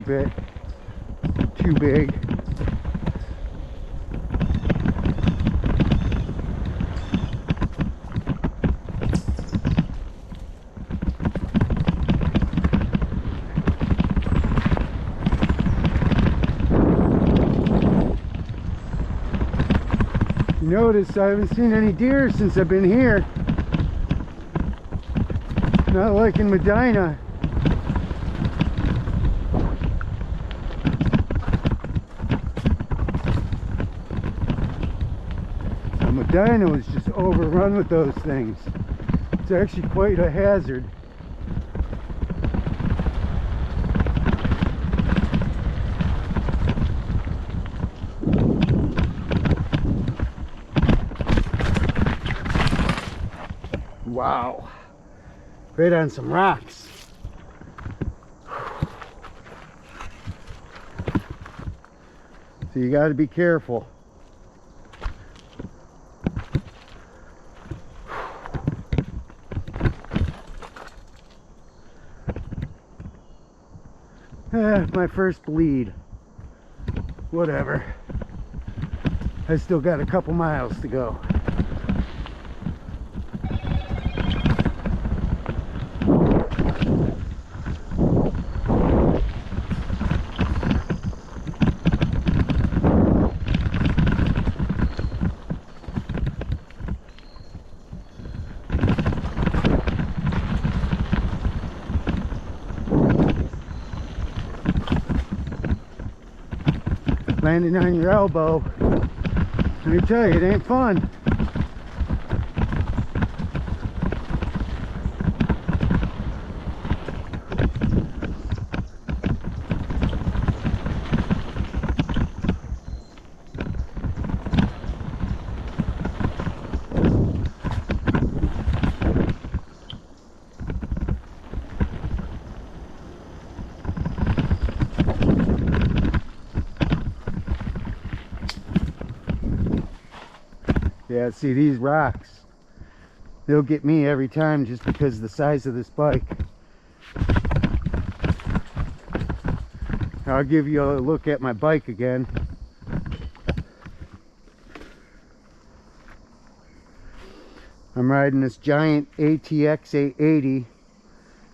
bit too big. Notice I haven't seen any deer since I've been here. Not like in Medina. Medina was just overrun with those things. It's actually quite a hazard. Wow, right on some rocks. So you got to be careful. My first bleed. Whatever. I still got a couple miles to go. Landing on your elbow, let me tell you, it ain't fun. Yeah, see these rocks, they'll get me every time just because of the size of this bike. I'll give you a look at my bike again. I'm riding this giant ATX 880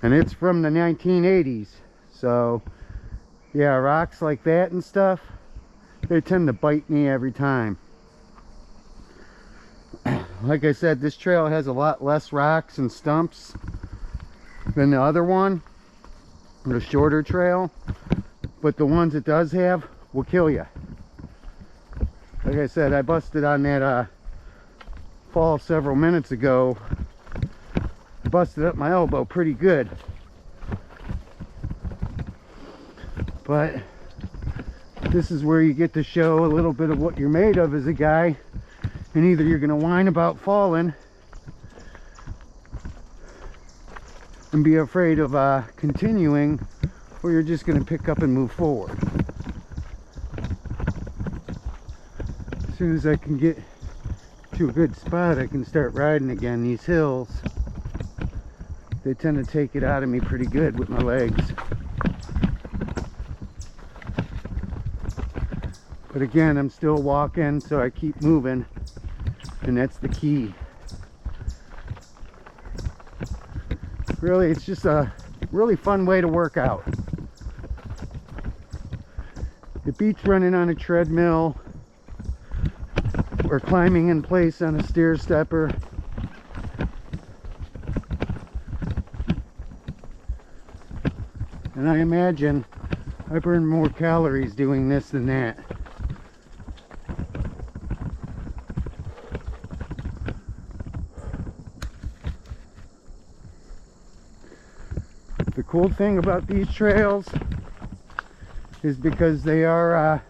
and it's from the 1980s. So yeah, rocks like that and stuff, they tend to bite me every time. Like I said, this trail has a lot less rocks and stumps than the other one, the shorter trail, but the ones it does have will kill you. Like I said, I busted on that fall several minutes ago. Busted up my elbow pretty good, but this is where you get to show a little bit of what you're made of as a guy. And either you're going to whine about falling and be afraid of continuing, or you're just going to pick up and move forward. As soon as I can get to a good spot, I can start riding again. These hills, they tend to take it out of me pretty good with my legs. But again, I'm still walking, so I keep moving. And that's the key. Really, it's just a really fun way to work out. It beats running on a treadmill or climbing in place on a stair stepper. And I imagine I burn more calories doing this than that. The cool thing about these trails is because they are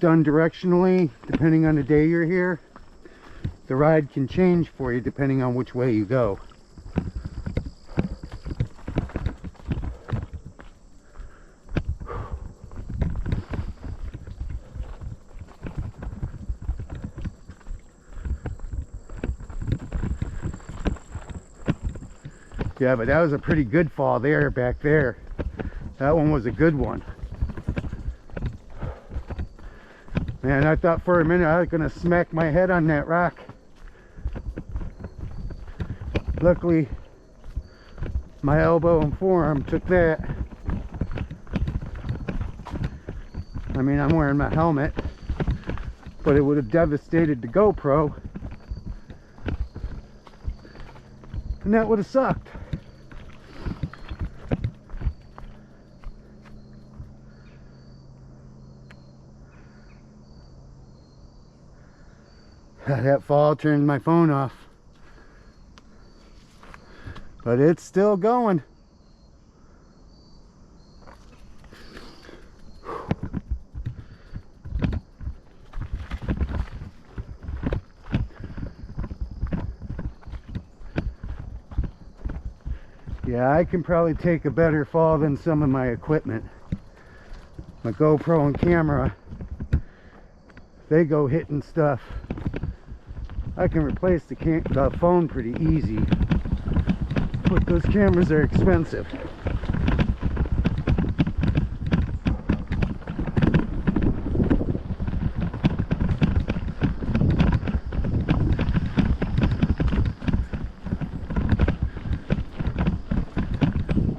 done directionally, depending on the day you're here, the ride can change for you depending on which way you go. Yeah, but that was a pretty good fall there, back there. That one was a good one. Man, I thought for a minute I was gonna smack my head on that rock. Luckily, my elbow and forearm took that. I mean, I'm wearing my helmet, but it would have devastated the GoPro, and that would have sucked. That fall turned my phone off, but it's still going. Yeah, I can probably take a better fall than some of my equipment. My GoPro and camera, they go hitting stuff. I can replace the phone pretty easy, but those cameras are expensive.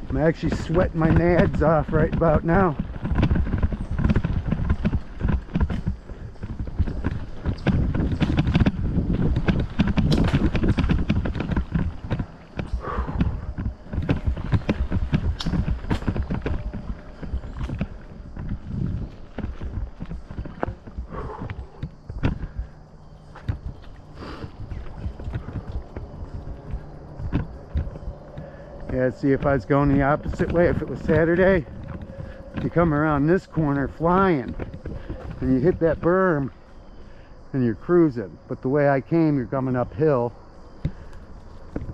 I'm actually sweating my nads off right about now. Yeah, see, if I was going the opposite way, if it was Saturday, you come around this corner flying and you hit that berm and you're cruising. But the way I came, you're coming uphill,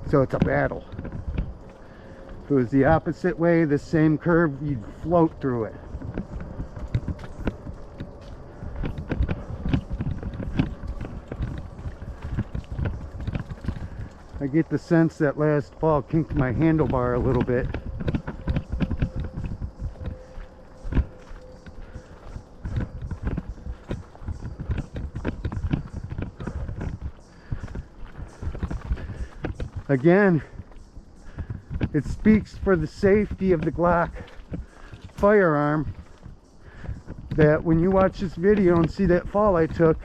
so it's a battle. If it was the opposite way, the same curve, you'd float through it. I get the sense that last fall kinked my handlebar a little bit. Again, it speaks for the safety of the Glock firearm that when you watch this video and see that fall I took,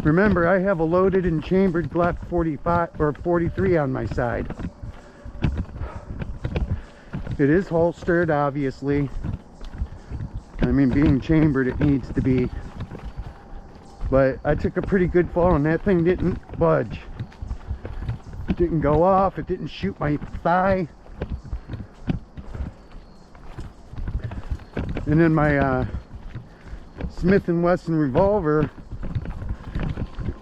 remember, I have a loaded and chambered Glock 45 or 43 on my side. It is holstered, obviously. I mean, being chambered, it needs to be. But I took a pretty good fall and that thing didn't budge. It didn't go off. It didn't shoot my thigh. And then my Smith & Wesson revolver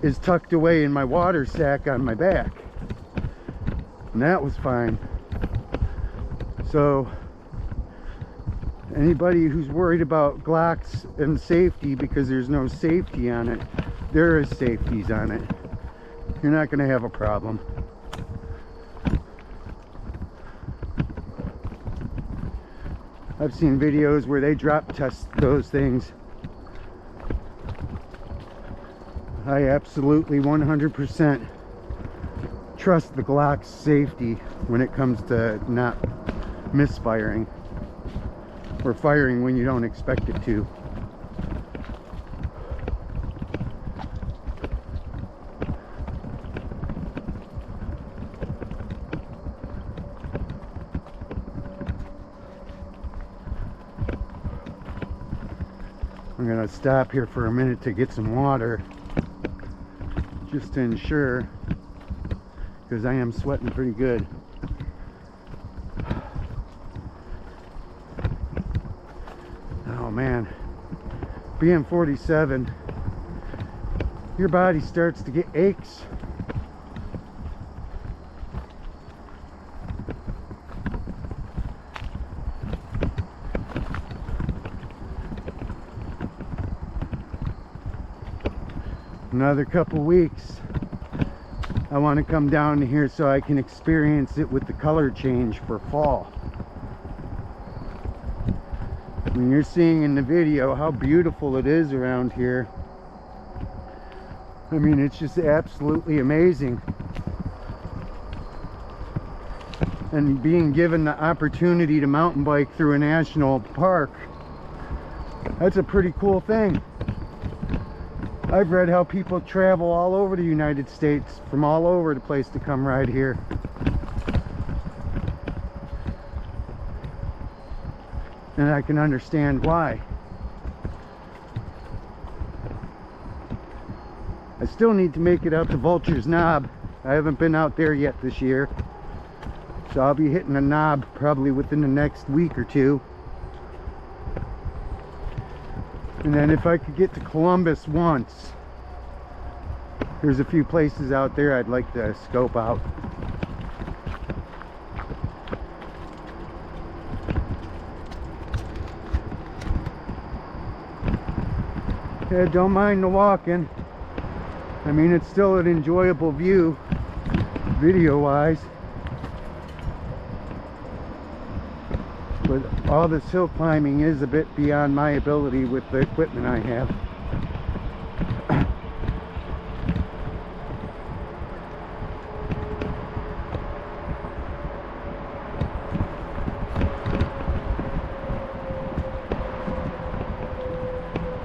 is tucked away in my water sack on my back, and that was fine. So anybody who's worried about Glocks and safety, because there's no safety on it, there is safeties on it. You're not going to have a problem. I've seen videos where they drop test those things. I absolutely 100% trust the Glock's safety when it comes to not misfiring or firing when you don't expect it to. I'm gonna stop here for a minute to get some water, just to ensure, because I am sweating pretty good. Oh man, being 47, your body starts to get aches. Another couple weeks, I want to come down here so I can experience it with the color change for fall. I mean, you're seeing in the video how beautiful it is around here. I mean, it's just absolutely amazing. And being given the opportunity to mountain bike through a national park, that's a pretty cool thing. I've read how people travel all over the United States from all over the place to come ride here. And I can understand why. I still need to make it out to Vulture's Knob. I haven't been out there yet this year. So I'll be hitting a knob probably within the next week or two. And then if I could get to Columbus once, there's a few places out there I'd like to scope out. Yeah, don't mind the walking. I mean, it's still an enjoyable view, video-wise. But all this hill climbing is a bit beyond my ability with the equipment I have.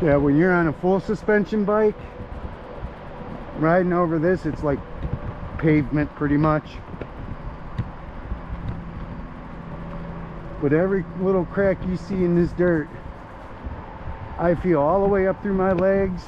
Yeah, when you're on a full suspension bike, riding over this, it's like pavement pretty much. But every little crack you see in this dirt, I feel all the way up through my legs